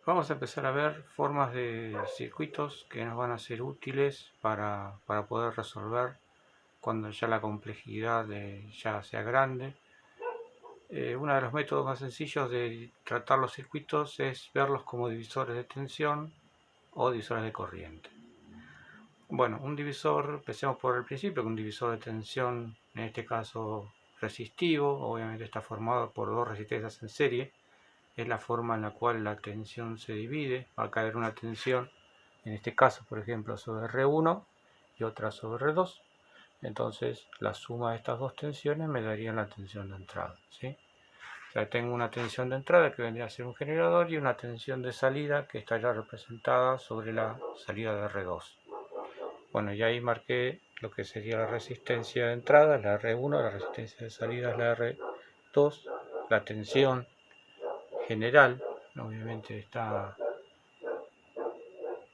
Vamos a empezar a ver formas de circuitos que nos van a ser útiles para poder resolver cuando ya la complejidad ya sea grande. Uno de los métodos más sencillos de tratar los circuitos es verlos como divisores de tensión o divisores de corriente. Bueno, un divisor, empecemos por el principio, que un divisor de tensión, en este caso resistivo, obviamente está formado por dos resistencias en serie. Es la forma en la cual la tensión se divide. Va a caer una tensión, en este caso, por ejemplo, sobre R1 y otra sobre R2. Entonces, la suma de estas dos tensiones me daría la tensión de entrada, ¿sí? O sea, tengo una tensión de entrada que vendría a ser un generador y una tensión de salida que estaría representada sobre la salida de R2. Bueno, y ahí marqué lo que sería la resistencia de entrada, la R1, la resistencia de salida es la R2, la tensión general, obviamente está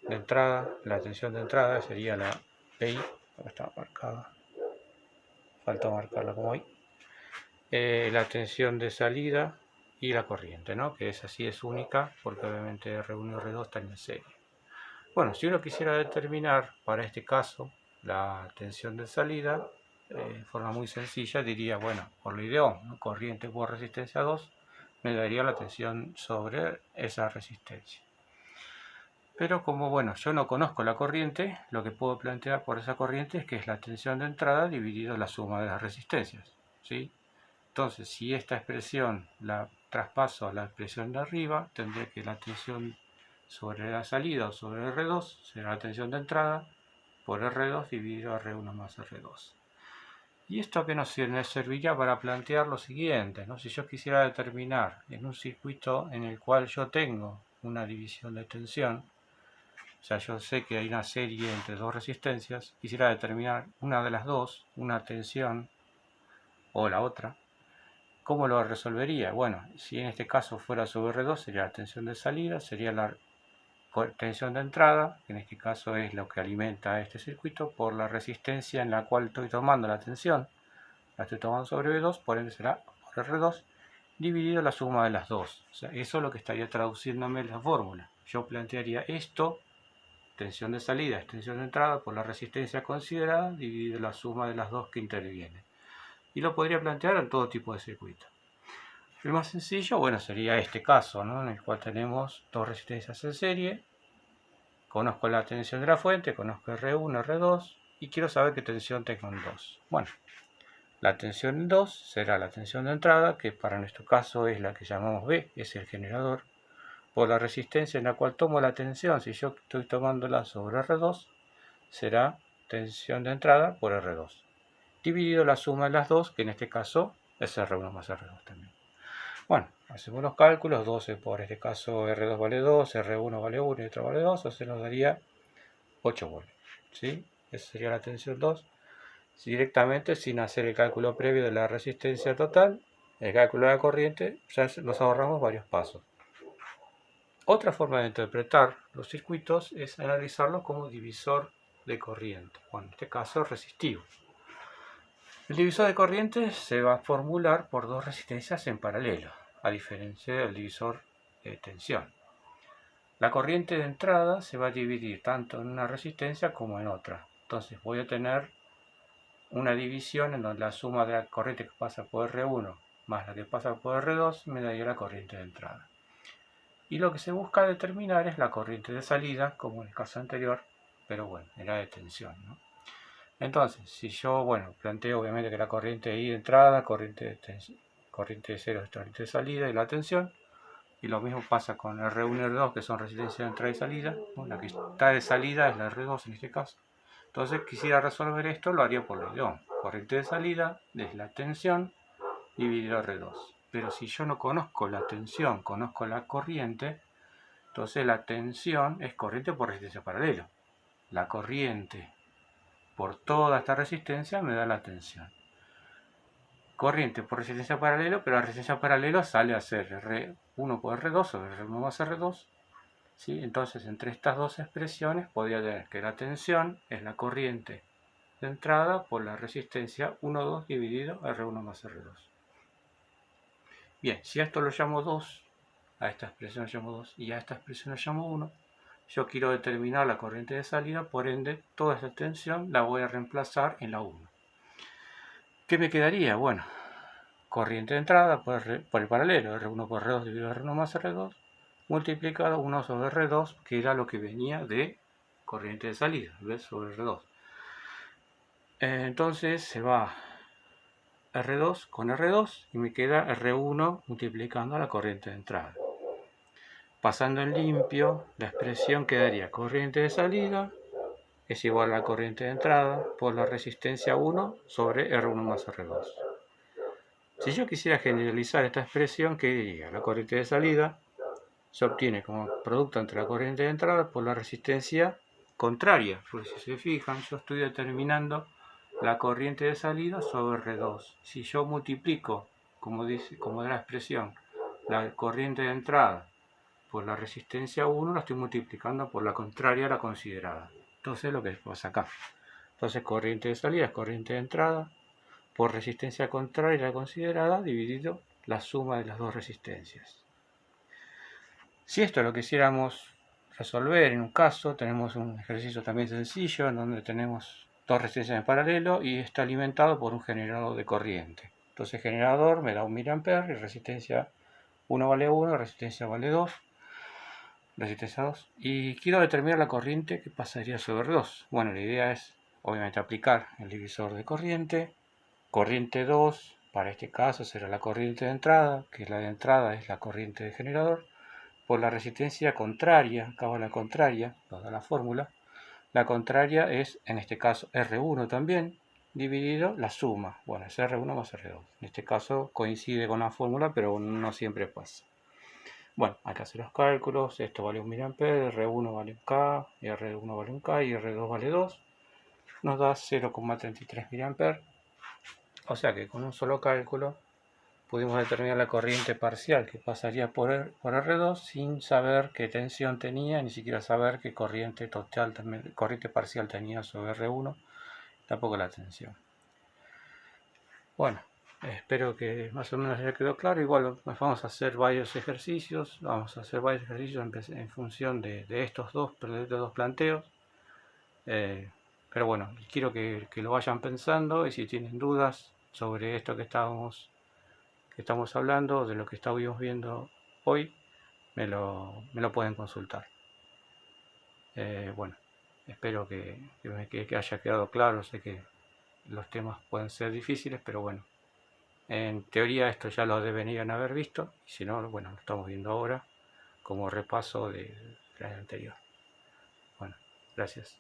de entrada, la tensión de entrada sería la PI, está marcada, falta marcarla como ahí, la tensión de salida y la corriente, ¿no? Que esa sí es única porque obviamente R1 y R2 están en serie. Bueno, si uno quisiera determinar para este caso la tensión de salida, de forma muy sencilla diría, bueno, por la ideón, ¿no? Corriente por resistencia 2 me daría la tensión sobre esa resistencia. Pero como, bueno, yo no conozco la corriente, lo que puedo plantear por esa corriente es que es la tensión de entrada dividido la suma de las resistencias, ¿sí? Entonces, si esta expresión la traspaso a la expresión de arriba, tendré que la tensión sobre la salida o sobre R2 será la tensión de entrada por R2 dividido R1 más R2. ¿Y esto que nos serviría para plantear lo siguiente, ¿no? Si yo quisiera determinar en un circuito en el cual yo tengo una división de tensión, o sea, yo sé que hay una serie entre dos resistencias, quisiera determinar una de las dos, una tensión o la otra, ¿cómo lo resolvería? Bueno, si en este caso fuera sobre R2 sería la tensión de salida, sería la tensión de entrada, que en este caso es lo que alimenta este circuito, por la resistencia en la cual estoy tomando la tensión, la estoy tomando sobre V2, por ende será por R2, dividido la suma de las dos. O sea, eso es lo que estaría traduciéndome la fórmula. Yo plantearía esto, tensión de salida es tensión de entrada por la resistencia considerada, dividido la suma de las dos que intervienen. Y lo podría plantear en todo tipo de circuito. El más sencillo, bueno, sería este caso, ¿no? En el cual tenemos dos resistencias en serie. Conozco la tensión de la fuente, conozco R1, R2 y quiero saber qué tensión tengo en 2. Bueno, la tensión en 2 será la tensión de entrada, que para nuestro caso es la que llamamos B, es el generador, por la resistencia en la cual tomo la tensión. Si yo estoy tomándola sobre R2, será tensión de entrada por R2, dividido la suma de las dos, que en este caso es R1 más R2 también. Bueno, hacemos los cálculos, 12 por este caso R2 vale 2, R1 vale 1 y otro vale 2, o sea, nos daría 8 voltios, ¿sí? Esa sería la tensión 2. Directamente, sin hacer el cálculo previo de la resistencia total, el cálculo de la corriente, ya nos ahorramos varios pasos. Otra forma de interpretar los circuitos es analizarlos como divisor de corriente, bueno, en este caso resistivo. El divisor de corriente se va a formular por dos resistencias en paralelo, a diferencia del divisor de tensión. La corriente de entrada se va a dividir tanto en una resistencia como en otra. Entonces voy a tener una división en donde la suma de la corriente que pasa por R1 más la que pasa por R2 me daría la corriente de entrada. Y lo que se busca determinar es la corriente de salida, como en el caso anterior, pero bueno, era de tensión, ¿no? Entonces, si yo, bueno, planteo obviamente que la corriente de I de entrada, corriente de 0 es corriente de salida y la tensión, y lo mismo pasa con R1 y R2, que son resistencias de entrada y salida, ¿no? La que está de salida es la R2 en este caso. Entonces, quisiera resolver esto, lo haría por la ideón. Corriente de salida es la tensión dividido R2. Pero si yo no conozco la tensión, conozco la corriente, entonces la tensión es corriente por resistencia paralela. La corriente por toda esta resistencia me da la tensión. Corriente por resistencia paralelo, pero la resistencia paralelo sale a ser R1 por R2 sobre R1 más R2. ¿Sí? Entonces, entre estas dos expresiones podría tener que la tensión es la corriente de entrada por la resistencia 1,2 dividido R1 más R2. Bien, si a esto lo llamo 2, a esta expresión llamo 2 y a esta expresión llamo 1. Yo quiero determinar la corriente de salida, por ende toda esta extensión la voy a reemplazar en la 1. ¿Qué me quedaría? Bueno, corriente de entrada por el paralelo, R1 por R2 dividido R1 más R2, multiplicado 1 sobre R2, que era lo que venía de corriente de salida, ¿ves? Sobre R2. Entonces se va R2 con R2 y me queda R1 multiplicando la corriente de entrada. Pasando en limpio, la expresión quedaría corriente de salida es igual a la corriente de entrada por la resistencia 1 sobre R1 más R2. Si yo quisiera generalizar esta expresión, ¿qué diría? La corriente de salida se obtiene como producto entre la corriente de entrada por la resistencia contraria. Porque si se fijan, yo estoy determinando la corriente de salida sobre R2. Si yo multiplico, como da la expresión, la corriente de entrada por la resistencia 1, la estoy multiplicando por la contraria a la considerada. Entonces lo que pasa acá. Entonces corriente de salida es corriente de entrada por resistencia contraria a la considerada dividido la suma de las dos resistencias. Si esto lo quisiéramos resolver en un caso, tenemos un ejercicio también sencillo en donde tenemos dos resistencias en paralelo y está alimentado por un generador de corriente. Entonces el generador me da 1 mA y resistencia 1 vale 1, resistencia vale 2, resistencia 2. Y quiero determinar la corriente que pasaría sobre 2. Bueno, la idea es obviamente aplicar el divisor de corriente. Corriente 2, para este caso será la corriente de entrada, que la de entrada es la corriente de generador, por la resistencia contraria, acá va la contraria, nos da la fórmula. La contraria es, en este caso, R1 también, dividido la suma. Bueno, es R1 más R2. En este caso coincide con la fórmula, pero no siempre pasa. Bueno, hay que hacer los cálculos. Esto vale 1 mA, R1 vale 1 K, R1 vale 1 K y R2 vale 2. Nos da 0,33 mA. O sea que con un solo cálculo pudimos determinar la corriente parcial que pasaría por R2 sin saber qué tensión tenía, ni siquiera saber qué corriente total, corriente parcial tenía sobre R1, tampoco la tensión. Bueno, espero que más o menos haya quedado claro. Igual vamos a hacer varios ejercicios, en función de estos dos planteos. Pero bueno, quiero que lo vayan pensando y si tienen dudas sobre esto que estamos hablando, de lo que estamos viendo hoy, me lo pueden consultar. Bueno, espero que haya quedado claro. Sé que los temas pueden ser difíciles, pero bueno, en teoría esto ya lo deberían haber visto, y si no, bueno, lo estamos viendo ahora como repaso de la anterior. Bueno, gracias.